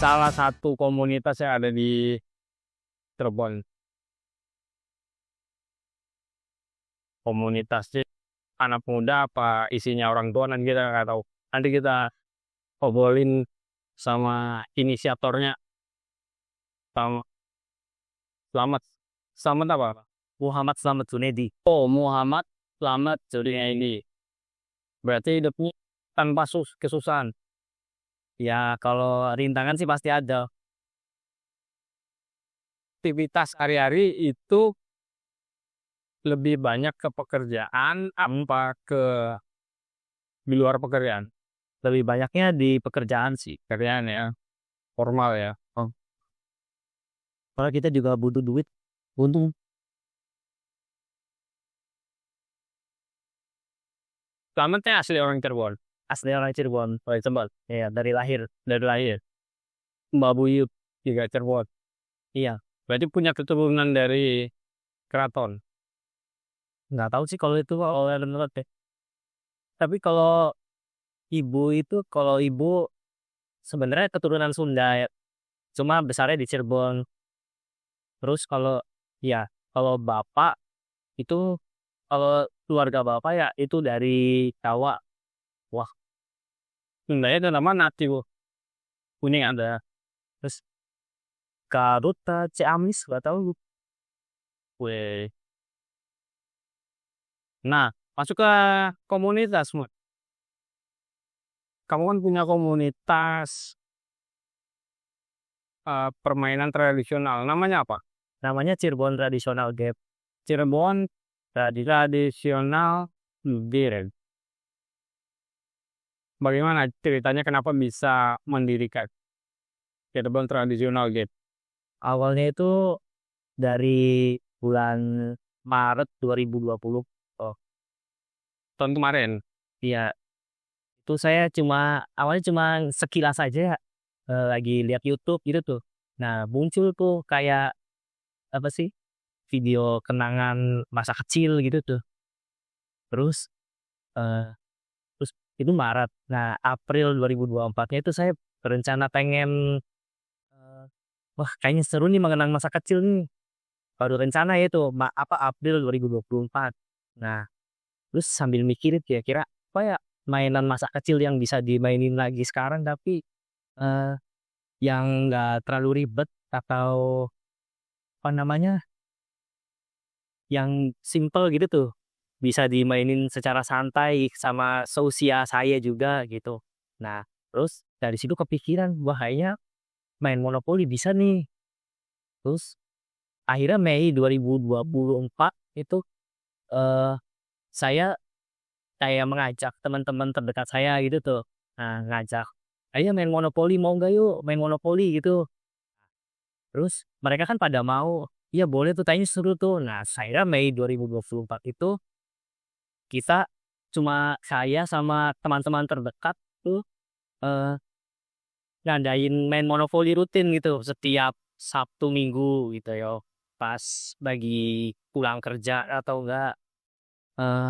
salah satu komunitas yang ada di Cirebon. Komunitasnya anak muda apa isinya orang tua nanti kita nggak tahu. Nanti kita obrolin sama inisiatornya. Sama Selamat. Selamat apa? Muhammad Slamet Junedi. Oh, Muhammad Selamat ini. Berarti hidupnya tanpa kesusahan. Ya, kalau rintangan sih pasti ada. Aktivitas hari-hari itu lebih banyak ke pekerjaan apa ke di luar pekerjaan? Lebih banyaknya di pekerjaan sih. Pekerjaan ya, formal ya. Oh. Kalau kita juga butuh duit. Untung Selamatnya asli orang Cirebon. asli orang Cirebon. Oleh Cirebon. Ya, dari lahir. Dari lahir. Mbak Buyut juga Cirebon. Iya, Berarti punya keturunan dari keraton. nggak tahu sih kalau itu oleh menurut ya. Tapi kalau ibu sebenarnya keturunan Sunda ya. Cuma besarnya di Cirebon. Terus ya, kalau bapak itu kalau keluarga bapak ya itu dari Jawa. Wah, Sundanya itu nama Nati, Bu. Kuning ada. terus Garut, Ciamis, nggak tahu. Weh. Nah, masuk ke komunitas, Mut. Kamu kan punya komunitas permainan tradisional. Namanya apa? Namanya Cirebon Traditional Game. Cirebon Tradisional Game. Bagaimana ceritanya kenapa bisa mendirikan Cirebon Tradisional Game? Awalnya itu dari bulan Maret 2020. Oh, Tahun kemarin. iya. Itu saya awalnya cuma sekilas aja ya, lagi lihat YouTube gitu tuh. Nah, muncul tuh kayak apa sih? Video kenangan masa kecil gitu tuh. Terus eh, terus itu Maret. Nah, April 2024-nya itu saya berencana pengen eh, wah, kayaknya seru nih mengenang masa kecil nih. Baru rencana ya itu April 2024. Nah, terus sambil mikirin kira-kira apa ya mainan masa kecil yang bisa dimainin lagi sekarang tapi eh, yang nggak terlalu ribet atau apa namanya yang simple gitu tuh bisa dimainin secara santai sama seusia saya juga gitu. Nah, terus dari situ kepikiran wah kayaknya main monopoli bisa nih. Terus akhirnya Mei 2024 itu eh saya kayak mengajak teman-teman terdekat saya gitu tuh. Nah, ngajak, ayo main monopoli, mau nggak yuk main monopoli gitu. Terus mereka kan pada mau, iya boleh tuh, tanya seru tuh. Nah, saya Mei 2024 itu kita saya sama teman-teman terdekat tuh eh, ngadain main monopoli rutin gitu setiap Sabtu Minggu gitu yo. Pas bagi pulang kerja atau enggak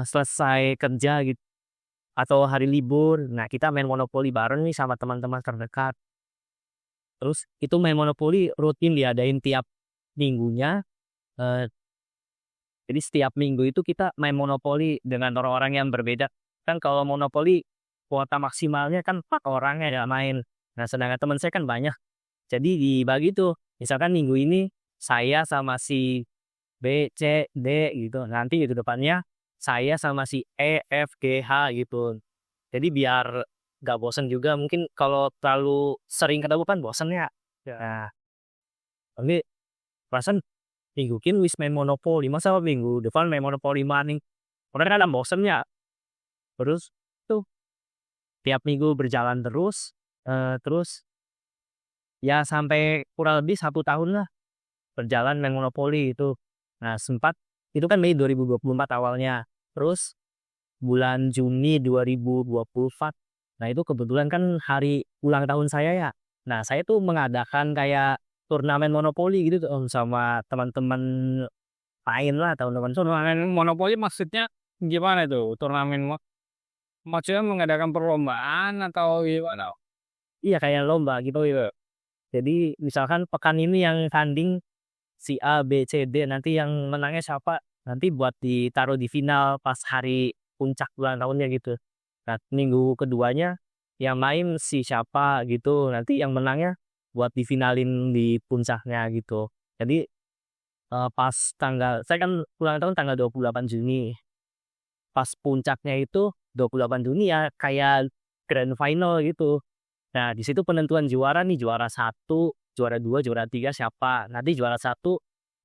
selesai kerja gitu atau hari libur. Nah, kita main monopoli bareng nih sama teman-teman terdekat. Terus itu main monopoli rutin diadain tiap minggunya. Eh, jadi setiap minggu itu kita main monopoli dengan orang-orang yang berbeda. Kan kalau monopoli kuota maksimalnya kan 4 orang ya main. Nah, sedangkan teman saya kan banyak. Jadi dibagi tuh. Misalkan minggu ini saya sama si B, C, D gitu. Nanti itu depannya saya sama si E, F, G, H gitu. Jadi biar gak bosen juga. Mungkin kalau terlalu sering ketemu kan bosen ya. Ya. Nah, tapi perasaan minggu kini wis main monopoli. Masa minggu depan main monopoli maning. Karena kan ada bosennya. Terus tuh tiap minggu berjalan terus. Terus ya sampai kurang lebih 1 tahun lah berjalan main monopoli itu. Nah, sempat itu kan Mei 2024 awalnya. Terus bulan Juni 2024. Nah, itu kebetulan kan hari ulang tahun saya ya. Nah, saya tuh mengadakan kayak turnamen monopoli gitu tuh sama teman-teman lain lah, teman-teman. Turnamen monopoli maksudnya gimana itu? Maksudnya mengadakan perlombaan atau gimana? Iya kayak lomba gitu. Oh iya. Jadi misalkan pekan ini yang tanding si A, B, C, D, nanti yang menangnya siapa, nanti buat ditaruh di final pas hari puncak ulang tahunnya gitu. Nah, minggu keduanya yang main si siapa gitu, nanti yang menangnya buat difinalin di puncaknya gitu. Jadi pas saya kan ulang tahun tanggal 28 Juni. Pas puncaknya itu 28 Juni ya kayak grand final gitu. Nah, di situ penentuan juara nih, juara satu, juara dua, juara tiga siapa. Nanti juara satu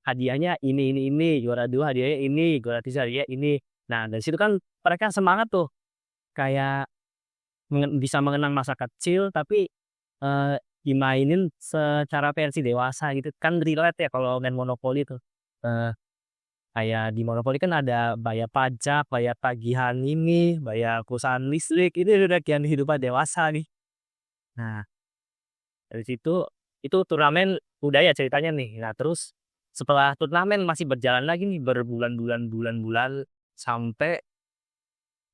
hadiahnya ini, juara dua hadiahnya ini, juara tiga hadiahnya ini. Nah, dari situ kan mereka semangat tuh, kayak bisa mengenang masa kecil, tapi dimainin secara versi dewasa gitu. Kan relate ya kalau main monopoli tuh. Eh, Kayak di monopoli kan ada bayar pajak, bayar tagihan ini, bayar perusahaan listrik, ini udah kehidupan dewasa nih. Nah, dari situ itu turnamen udah ya ceritanya nih. Nah, terus setelah turnamen masih berjalan lagi nih berbulan-bulan sampai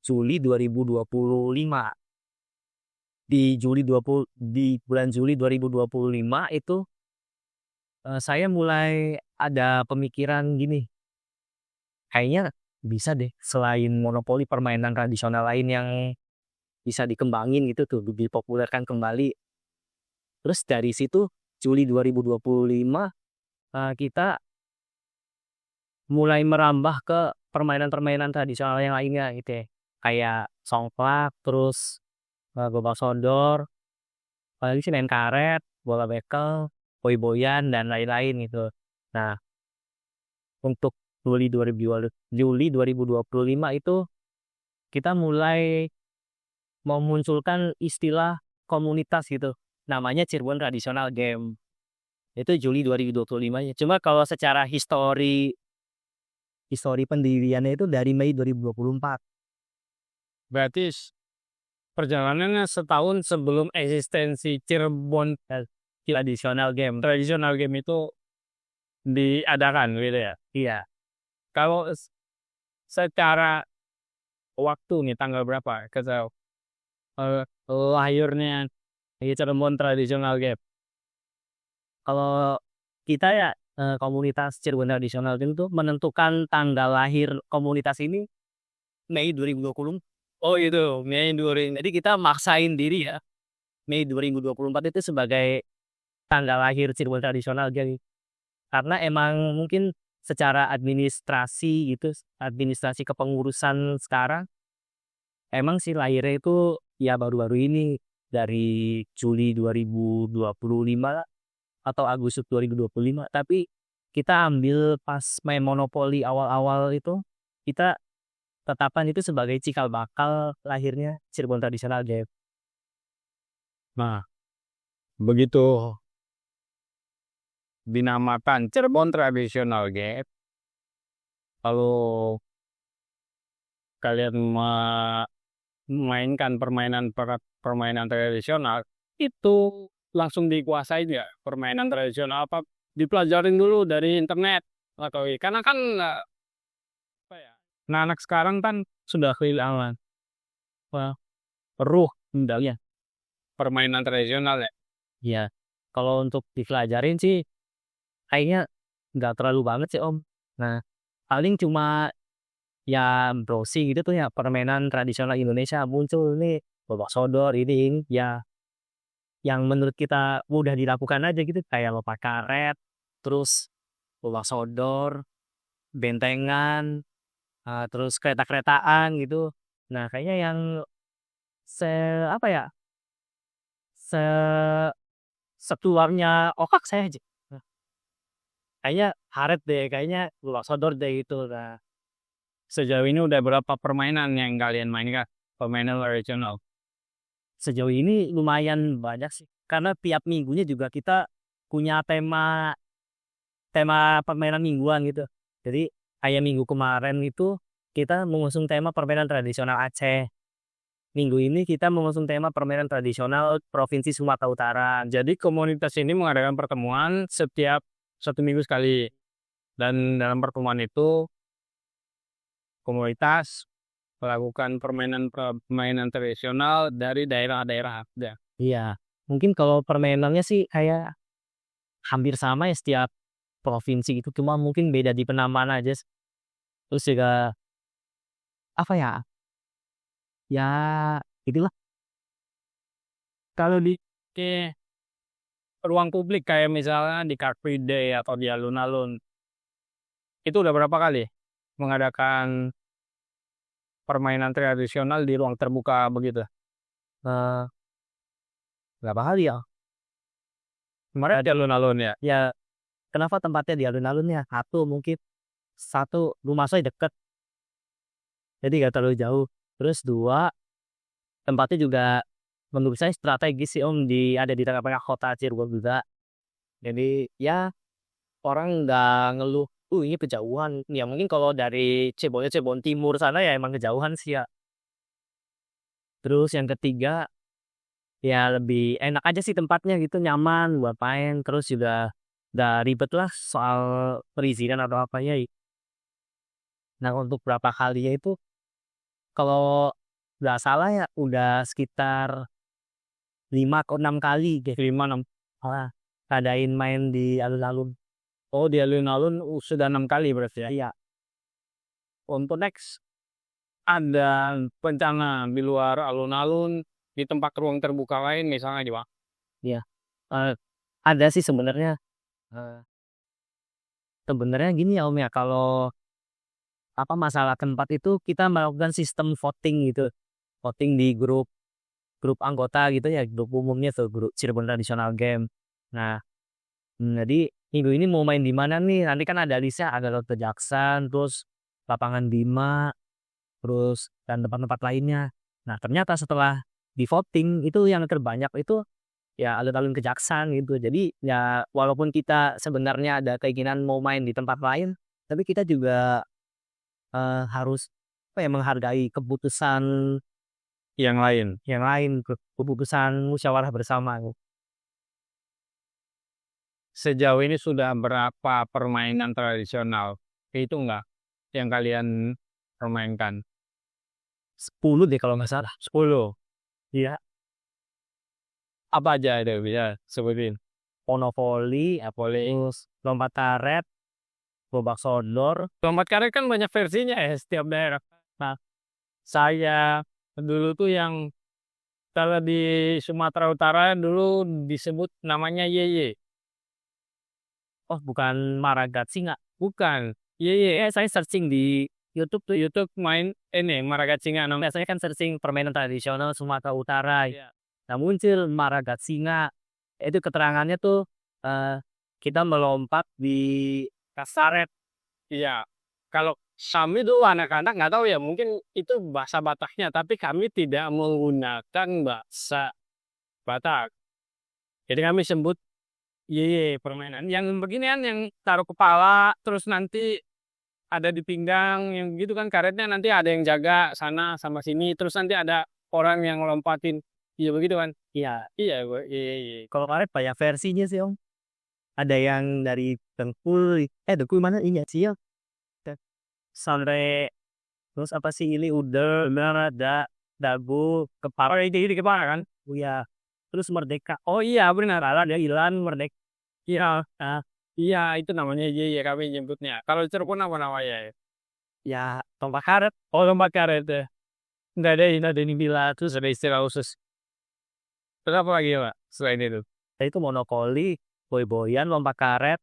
Juli 2025. Di bulan Juli 2025 itu saya mulai ada pemikiran gini, kayaknya bisa deh selain monopoli permainan tradisional lain yang bisa dikembangin gitu tuh, dipopulerkan kembali. Terus dari situ Juli 2025 kita mulai merambah ke permainan-permainan tradisional yang lainnya gitu ya. Kayak songklak, terus gobak sodor, apalagi sih main karet, bola bekel, boy-boyan dan lain-lain gitu. Nah, untuk Juli 2025 itu kita mulai memunculkan istilah komunitas gitu. Namanya Cirebon Traditional Game. Itu Juli 2025-nya. Cuma kalau secara histori pendiriannya itu dari Mei 2024. Berarti perjalanannya setahun sebelum eksistensi Cirebon Traditional Game. Traditional Game itu diadakan gitu ya. Iya. Kalau secara waktu nih tanggal berapa lahirnya Cirebon Traditional Game? Kalau kita ya komunitas Cirebon Traditional Game itu menentukan tanggal lahir komunitas ini Mei 2020. Oh itu Mei 2000. Jadi kita maksain diri ya Mei 2024 itu sebagai tanggal lahir Cirebon Traditional Game. Karena emang mungkin secara administrasi gitu, administrasi kepengurusan sekarang, emang sih lahirnya itu ya baru-baru ini dari Juli 2025 lah, atau Agustus 2025. Tapi kita ambil pas main monopoli awal-awal itu, kita tetapkan itu sebagai cikal bakal lahirnya Cirebon Traditional Game. Nah, begitu dinamakan Cirebon Traditional Game, kalau kalian memainkan permainan tradisional itu langsung dikuasai ya permainan tradisional apa dipelajarin dulu dari internet atau karena kan apa ya, nah anak sekarang kan sudah kehilangan apa, ruh Iya, permainan tradisional ya. iya. Kalau untuk dipelajarin sih kayaknya nggak terlalu banget sih Om. Nah, paling cuma ya browsing gitu tuh ya permainan tradisional Indonesia muncul nih, babak sodor ini ya yang menurut kita mudah dilakukan aja gitu kayak lompat karet, terus babak sodor, bentengan, terus kereta-keretaan gitu. Nah, kayaknya yang se apa ya, se sekeluarnya Okak saya aja. Nah, kayaknya Haret deh, kayaknya babak sodor deh gitu. Nah, Sejauh ini udah berapa permainan yang kalian mainkan permainan tradisional? sejauh ini lumayan banyak sih. Karena tiap minggunya juga kita punya tema tema permainan mingguan gitu. Jadi kayak minggu kemarin itu kita mengusung tema permainan tradisional Aceh. Minggu ini kita mengusung tema permainan tradisional Provinsi Sumatera Utara. Jadi komunitas ini mengadakan pertemuan setiap 1 minggu sekali dan dalam pertemuan itu komunitas melakukan permainan tradisional dari daerah-daerah. Ya. Iya, mungkin kalau permainannya sih kayak hampir sama ya setiap provinsi itu, cuma mungkin beda di penamaan aja. Terus juga apa ya, ya itulah. Kalau di ruang publik kayak misalnya di Car Free Day atau di alun-alun, itu udah berapa kali mengadakan permainan tradisional di ruang terbuka begitu? Eee, Berapa kali ya? Kemarin di alun-alun ya? Ya kenapa tempatnya di alun-alun ya? Satu rumah saya deket, jadi nggak terlalu jauh. Terus 2, tempatnya juga menurut saya strategis sih Om, ada di tengah-tengah kota Cirebon juga. Jadi ya orang nggak ngeluh, ini kejauhan." Ya mungkin kalau dari Cirebon Timur sana ya emang kejauhan sih ya. Terus yang ketiga, ya lebih enak aja sih tempatnya gitu, nyaman buat main. Terus juga nggak ribet lah soal perizinan atau apanya. Nah untuk berapa kalinya itu, kalau nggak salah ya udah sekitar 5 atau 6 kali deh. 5, 6. Malah ngadain main di alun-alun. Oh, di alun-alun sudah 6 kali berarti ya? Iya, Untuk next, ada rencana di luar alun-alun, di tempat ruang terbuka lain misalnya di mana? iya. Eee, ada sih sebenarnya, eee, sebenarnya gini ya Om ya, kalau apa, masalah tempat itu kita melakukan sistem voting gitu. Voting di grup grup anggota gitu ya, grup umumnya tuh, grup Cirebon Traditional Game. Nah, jadi minggu ini mau main di mana nih, nanti kan ada listnya, ada Lotte Jaksan, terus Lapangan Bima, terus dan tempat-tempat lainnya. Nah ternyata setelah di-voting itu yang terbanyak itu ya alun-alun Kejaksan gitu. Jadi ya walaupun kita sebenarnya ada keinginan mau main di tempat lain, tapi kita juga, harus apa ya, menghargai keputusan Yang lain? yang lain, keputusan musyawarah bersama. Sejauh ini sudah berapa permainan tradisional? Itu enggak yang kalian permainkan? 10 deh kalau nggak salah. 10. Iya, Apa aja itu bisa sebutin? monopoli, Napoli. terus lompat karet, gerobak sodor. Lompat karet kan banyak versinya ya setiap daerah. Nah, saya dulu tuh yang kalau di Sumatera Utara dulu disebut namanya Yeye. Oh bukan Maragatsi nggak? Bukan. Yeye. Saya searching di YouTube tuh, YouTube main ini Maragacinga namanya. biasanya kan searching permainan tradisional Sumatera Utara. Iya. Nah muncul Maragatsinga, itu keterangannya tuh, eee, kita melompat di Kasaret. Iya. Kalau kami dulu anak-anak nggak tahu ya, mungkin itu bahasa Bataknya, tapi kami tidak menggunakan bahasa Batak. Jadi kami sebut Yeye permainan. Yang beginian yang taruh kepala, terus nanti ada di pinggang, yang gitu kan karetnya nanti ada yang jaga sana sama sini, terus nanti ada orang yang lompatin. Iya begitu kan? iya, Iya, gue. Iya, iya. kalau karet banyak versinya sih Om. Ada yang dari Dengkul mana ini ya sih ya, sampai terus apa sih ini udah ada dagu, Oh, kepala, ini kepala kan? iya, terus merdeka. Oh iya benar. Ada Ilan merdeka. Iya, Nah, iya itu namanya Yeye kami nyebutnya. Kalau di Cirebon apa namanya ya? ya lompat karet. Oh, lompat karet ya. Nggak ada ini bila terus ada istilah khusus. Terus apa lagi Pak? Selain itu? Itu monopoli, boy-boyan, lompat karet,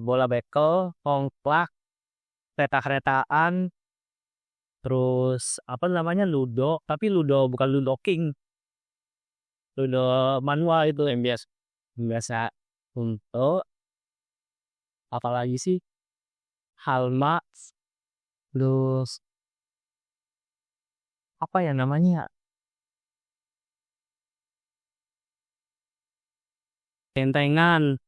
bola bekel, ongklak, kereta-keretaan, terus apa namanya, ludo, tapi ludo bukan ludo king, ludo manual itu yang biasa untuk apalagi sih, halma, terus apa ya namanya, bentengan,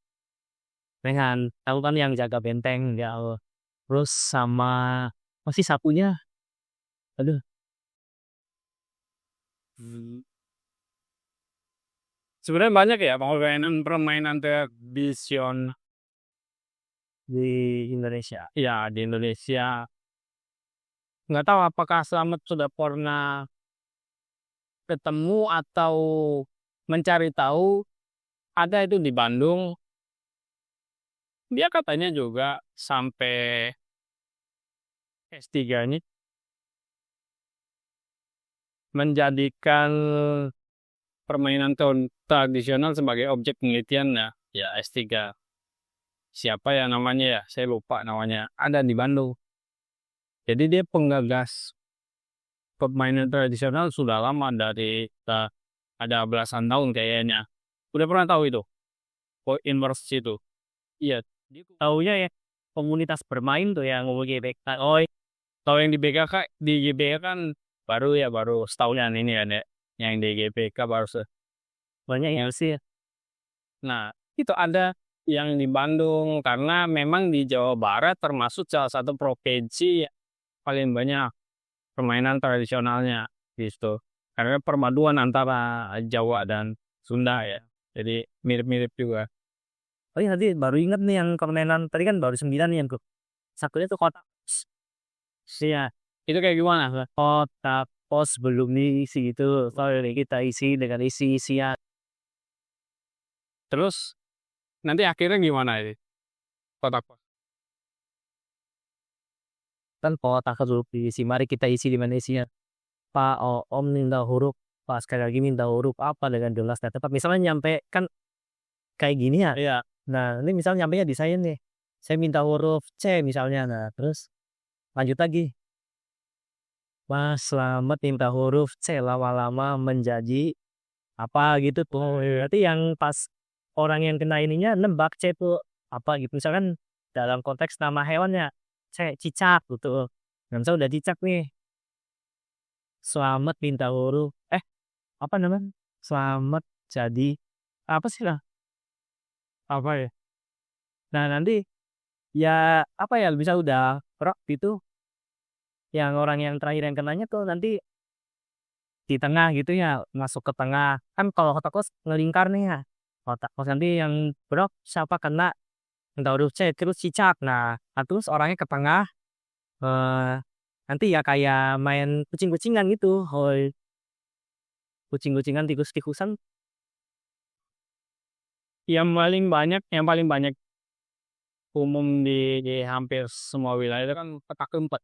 tahu kan yang jaga benteng ya, terus sama masih satunya, aduh, Hmm. Sebenarnya banyak ya permainan tradisional di Indonesia. ya di Indonesia. Nggak tahu apakah Slamet sudah pernah ketemu atau mencari tahu, ada itu di Bandung Dia katanya juga sampai S3 ini menjadikan permainan tradisional sebagai objek penelitian ya S3. Siapa ya namanya ya? Saya lupa namanya. Ada di Bandung. Jadi dia penggagas permainan tradisional sudah lama dari ada belasan tahun kayaknya. Udah pernah tahu itu? Inverse itu. Iya. Taunya ya komunitas bermain tuh yang ngomong GBK. Oh, Tahu yang di BKK, di GBK kan baru setahunan ini kan ya. Yang di GBK baru banyak yang sih. Nah, itu ada yang di Bandung karena memang di Jawa Barat termasuk salah satu provinsi paling banyak permainan tradisionalnya gitu. Karena perpaduan antara Jawa dan Sunda ya. Jadi mirip-mirip juga. Oh iya tadi baru inget nih yang permainan tadi kan baru 9 nih yang gue. Satunya tuh kotak. Iya, Itu kayak gimana? Kak? kotak pos belum diisi itu. Soalnya kita isi dengan isi-isian. Terus nanti akhirnya gimana ini? Kotak pos. Kan kotak harus diisi. Mari kita isi di mana isinya. Pak, Om minta huruf. Pak sekali lagi minta huruf apa dengan jelas dan tepat. Misalnya nyampe kan kayak gini ya. Iya. Nah, ini misalnya nyampenya di saya nih. Saya minta huruf C misalnya. Nah, terus lanjut lagi. Mas selamat minta huruf C lama-lama menjadi apa gitu tuh. Berarti yang pas orang yang kena ininya nembak C itu apa gitu. Misalkan dalam konteks nama hewannya C cicak gitu. Nah, misalnya udah cicak nih. Selamat minta huruf. Apa namanya? Selamat jadi apa sih lah? Apa ya? Nah, nanti ya apa ya bisa udah rock gitu. Yang orang yang terakhir yang kenanya tuh nanti di tengah gitu ya, masuk ke tengah. Kan kalau kotak kos ngelingkar nih ya. Kotak kos nanti yang brok siapa kena minta huruf C terus cicak. Nah, terus orangnya ke tengah eh nanti ya kayak main kucing-kucingan gitu. Hoi, kucing-kucingan tikus-tikusan. Yang paling banyak umum di hampir semua wilayah itu kan petak umpet.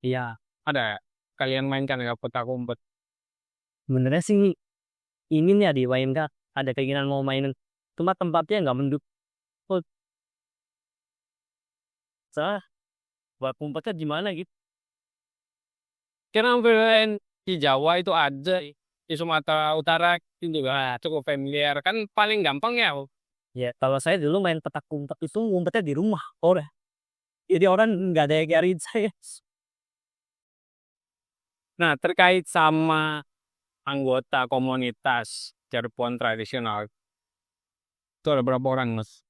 Iya, Ada kalian mainkan ya petak umpet? sebenarnya sih ini nih ya di WMK ada keinginan mau mainin. Cuma tempatnya nggak mendukung. Soalnya buat umpetnya gimana gitu. Karena hampir di Jawa itu ada, di Sumatera Utara itu juga cukup familiar. Kan paling gampang ya. Ya, kalau saya dulu main petak umpet itu ngumpetnya di rumah orang. Jadi orang nggak ada yang nyariin saya. Nah, terkait sama anggota komunitas Cirebon tradisional, itu ada berapa orang, Mas?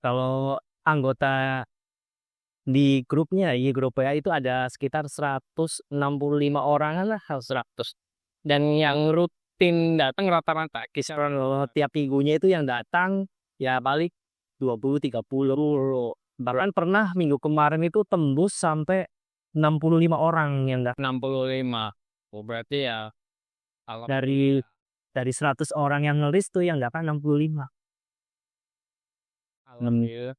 Kalau anggota di grupnya, di grup WA itu ada sekitar 165 orangan lah, 100. Dan yang rutin datang rata-rata kisaran tiap minggunya itu yang datang ya balik 20-30. Bahkan pernah minggu kemarin itu tembus sampai 65 orang yang datang 65. Oh, berarti ya dari alhamdulillah. dari 100 orang yang ngelis tuh yang datang 65. Alhamdulillah.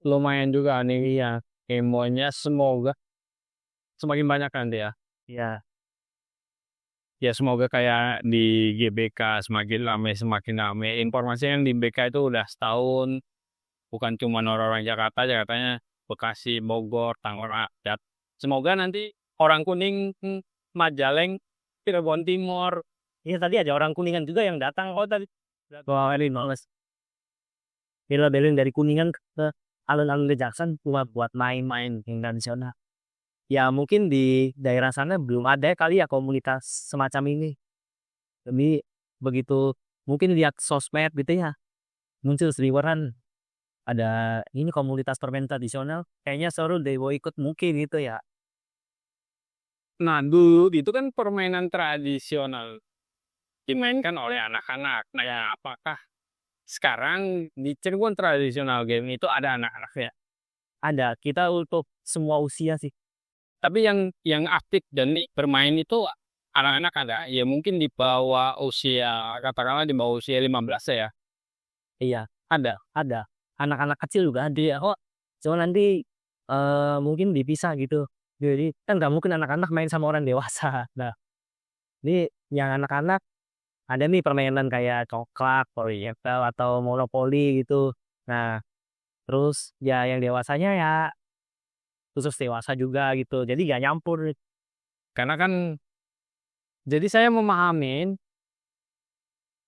Lumayan juga nih ya. Emonya semoga semakin banyak nanti ya. Ya, Ya semoga kayak di GBK semakin ramai. Informasi yang di BK itu udah setahun. Bukan cuma orang-orang Jakarta, Jakartanya Bekasi, Bogor, Tangerang. Semoga nanti orang Kuning, Majaleng, Cirebon Timur. iya tadi ada orang Kuningan juga yang datang. Oh tadi wah ini males. Bela-belain dari Kuningan ke alun-alun Kejaksan cuma buat main-main yang tradisional. Ya mungkin di daerah sana belum ada kali ya komunitas semacam ini. Tapi begitu mungkin lihat sosmed gitu ya muncul seliweran ada ini komunitas permainan tradisional kayaknya seru deh mau ikut mungkin gitu ya. Nah, dulu itu kan permainan tradisional dimainkan oleh anak-anak. Nah, ya apakah sekarang di Cirebon tradisional game itu ada anak-anaknya? Ada kita untuk semua usia sih. Tapi yang aktif dan bermain itu anak-anak ada. Ya mungkin di bawah usia, katakanlah di bawah usia 15 ya. Iya Ada. ada anak-anak kecil juga ada ya, oh cuma nanti, mungkin dipisah gitu. Jadi kan nggak mungkin anak-anak main sama orang dewasa. Nah, ini yang anak-anak ada nih permainan kayak congklak, Polyapple, atau monopoli gitu. Nah, terus ya yang dewasanya ya khusus dewasa juga gitu, jadi nggak nyampur. Karena kan jadi saya memahamin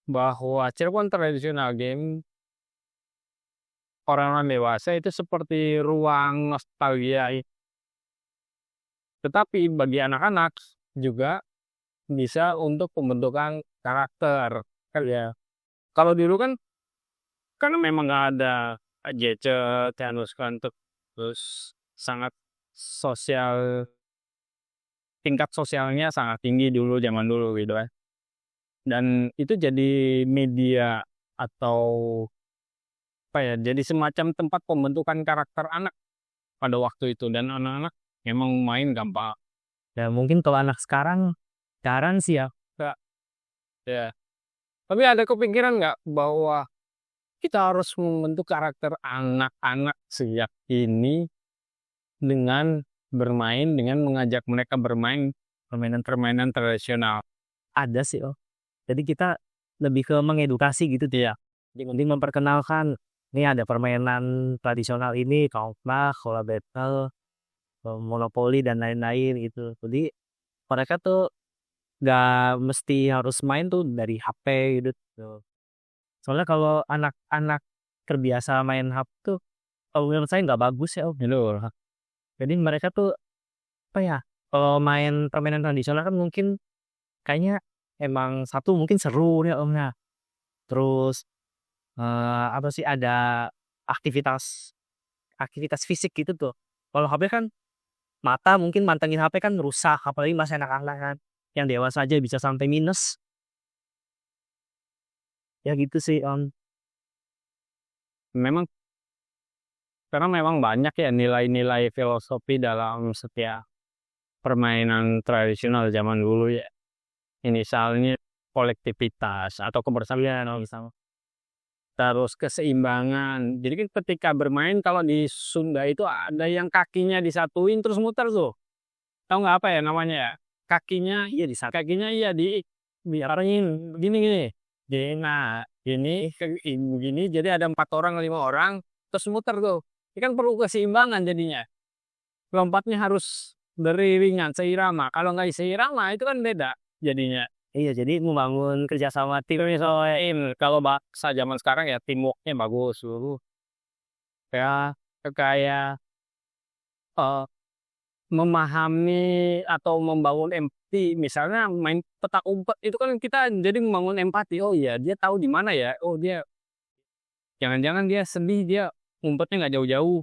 bahwa Cirebon Traditional Game orang-orang dewasa itu seperti ruang nostalgia, tetapi bagi anak-anak juga bisa untuk pembentukan karakter, kan ya. Kalau dulu kan karena memang nggak ada gadget, terus sangat sosial, tingkat sosialnya sangat tinggi dulu, zaman dulu gitu kan. Dan itu jadi media atau apa ya, jadi semacam tempat pembentukan karakter anak pada waktu itu, dan anak-anak memang main gampang. Dan mungkin kalau anak sekarang jarang sih ya. Kak, ya. Tapi ada kepikiran nggak bahwa kita harus membentuk karakter anak-anak sejak ini dengan dengan mengajak mereka bermain permainan-permainan tradisional? Ada sih, oh. Jadi kita lebih ke mengedukasi gitu tuh ya. Jadi mending memperkenalkan, nih ada permainan tradisional ini, congklak, bola battle, monopoli dan lain-lain gitu. Jadi mereka tuh nggak mesti harus main tuh dari HP gitu tuh. Soalnya kalau anak-anak terbiasa main HP tuh, kalau menurut saya nggak bagus ya, Om. Gitu. Jadi mereka tuh apa ya? Kalau main permainan tradisional kan mungkin kayaknya emang satu mungkin seru ya, Om, ya. Terus apa sih, ada aktivitas aktivitas fisik gitu tuh. Kalau HP kan mata mungkin mantengin HP kan rusak, apalagi masih anak-anak kan. Yang dewasa aja bisa sampai minus. Ya gitu sih, Om. Memang karena memang banyak ya nilai-nilai filosofi dalam setiap permainan tradisional zaman dulu ya. Misalnya kolektivitas atau kebersamaan, Sama. terus keseimbangan. Jadi kan ketika bermain, kalau di Sunda itu ada yang kakinya disatuin terus muter tuh. Tahu nggak apa ya namanya ya? Kakinya Iya di saat kakinya iya biarin gini. Jadi nah, begini jadi ada 4 orang, 5 orang terus muter tuh. Ini kan perlu keseimbangan jadinya. Lompatnya harus beriringan, seirama. Kalau nggak seirama itu kan beda jadinya. iya, jadi membangun kerjasama tim. Misalnya kalau bahasa zaman sekarang ya teamwork-nya bagus dulu. Ya kayak eh, memahami atau membangun empati. Misalnya main petak umpet itu kan kita jadi membangun empati. Oh iya, dia tahu di mana ya. Oh dia jangan-jangan dia sedih, dia ngumpetnya nggak jauh-jauh.